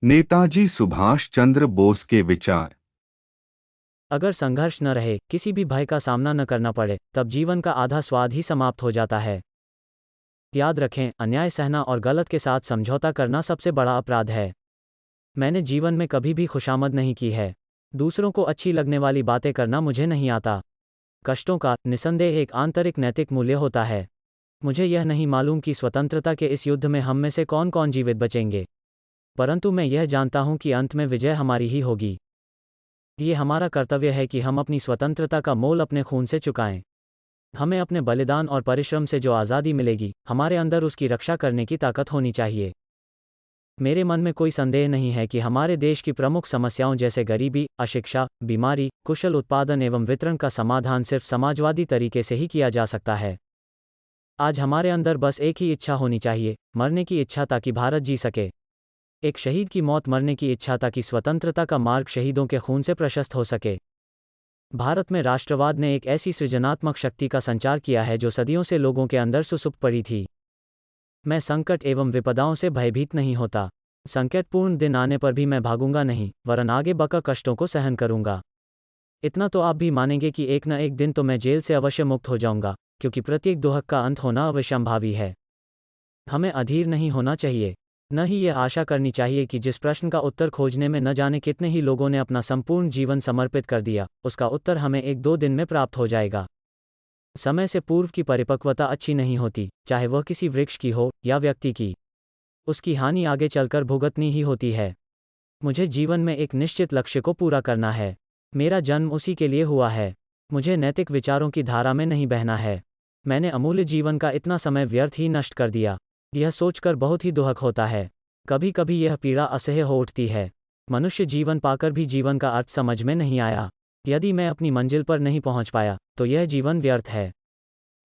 नेताजी सुभाष चंद्र बोस के विचार। अगर संघर्ष न रहे, किसी भी भय का सामना न करना पड़े, तब जीवन का आधा स्वाद ही समाप्त हो जाता है। याद रखें, अन्याय सहना और गलत के साथ समझौता करना सबसे बड़ा अपराध है। मैंने जीवन में कभी भी खुशामद नहीं की है। दूसरों को अच्छी लगने वाली बातें करना मुझे नहीं आता। कष्टों का निसंदेह एक आंतरिक नैतिक मूल्य होता है। मुझे यह नहीं मालूम कि स्वतंत्रता के इस युद्ध में हम में से कौन कौन जीवित बचेंगे, परंतु मैं यह जानता हूं कि अंत में विजय हमारी ही होगी। ये हमारा कर्तव्य है कि हम अपनी स्वतंत्रता का मोल अपने खून से चुकाएं। हमें अपने बलिदान और परिश्रम से जो आज़ादी मिलेगी, हमारे अंदर उसकी रक्षा करने की ताकत होनी चाहिए। मेरे मन में कोई संदेह नहीं है कि हमारे देश की प्रमुख समस्याओं जैसे गरीबी, अशिक्षा, बीमारी, कुशल उत्पादन एवं वितरण का समाधान सिर्फ समाजवादी तरीके से ही किया जा सकता है। आज हमारे अंदर बस एक ही इच्छा होनी चाहिए, मरने की इच्छा, ताकि भारत जी सके। एक शहीद की मौत, मरने की इच्छा, ताकि स्वतंत्रता का मार्ग शहीदों के खून से प्रशस्त हो सके। भारत में राष्ट्रवाद ने एक ऐसी सृजनात्मक शक्ति का संचार किया है जो सदियों से लोगों के अंदर सुसुप्त पड़ी थी। मैं संकट एवं विपदाओं से भयभीत नहीं होता। संकटपूर्ण दिन आने पर भी मैं भागूंगा नहीं, वरन आगे बढ़कर कष्टों को सहन करूंगा। इतना तो आप भी मानेंगे कि एक न एक दिन तो मैं जेल से अवश्य मुक्त हो जाऊंगा, क्योंकि प्रत्येक दुहक का अंत होना अवश्यंभावी है। हमें अधीर नहीं होना चाहिए, न ही यह आशा करनी चाहिए कि जिस प्रश्न का उत्तर खोजने में न जाने कितने ही लोगों ने अपना संपूर्ण जीवन समर्पित कर दिया, उसका उत्तर हमें एक दो दिन में प्राप्त हो जाएगा। समय से पूर्व की परिपक्वता अच्छी नहीं होती, चाहे वह किसी वृक्ष की हो या व्यक्ति की। उसकी हानि आगे चलकर भुगतनी ही होती है। मुझे जीवन में एक निश्चित लक्ष्य को पूरा करना है। मेरा जन्म उसी के लिए हुआ है। मुझे नैतिक विचारों की धारा में नहीं बहना है। मैंने अमूल्य जीवन का इतना समय व्यर्थ ही नष्ट कर दिया। यह सोचकर बहुत ही दुहक होता है। कभी कभी यह पीड़ा असह्य हो उठती है। मनुष्य जीवन पाकर भी जीवन का अर्थ समझ में नहीं आया। यदि मैं अपनी मंजिल पर नहीं पहुंच पाया, तो यह जीवन व्यर्थ है।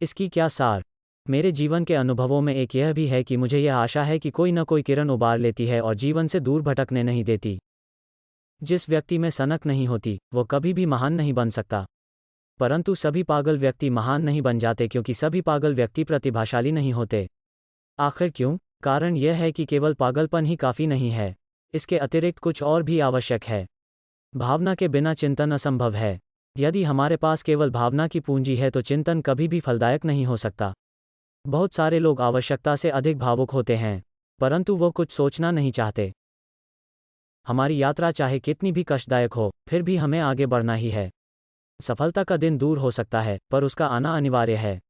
इसकी क्या सार? मेरे जीवन के अनुभवों में एक यह भी है कि मुझे यह आशा है कि कोई न कोई किरण उबार लेती है और जीवन से दूर भटकने नहीं देती। जिस व्यक्ति में सनक नहीं होती, वो कभी भी महान नहीं बन सकता। परंतु सभी पागल व्यक्ति महान नहीं बन जाते, क्योंकि सभी पागल व्यक्ति प्रतिभाशाली नहीं होते। आखिर क्यों? कारण यह है कि केवल पागलपन ही काफ़ी नहीं है। इसके अतिरिक्त कुछ और भी आवश्यक है। भावना के बिना चिंतन असंभव है। यदि हमारे पास केवल भावना की पूंजी है तो चिंतन कभी भी फलदायक नहीं हो सकता। बहुत सारे लोग आवश्यकता से अधिक भावुक होते हैं, परंतु वो कुछ सोचना नहीं चाहते। हमारी यात्रा चाहे कितनी भी कष्टदायक हो, फिर भी हमें आगे बढ़ना ही है। सफलता का दिन दूर हो सकता है, पर उसका आना अनिवार्य है।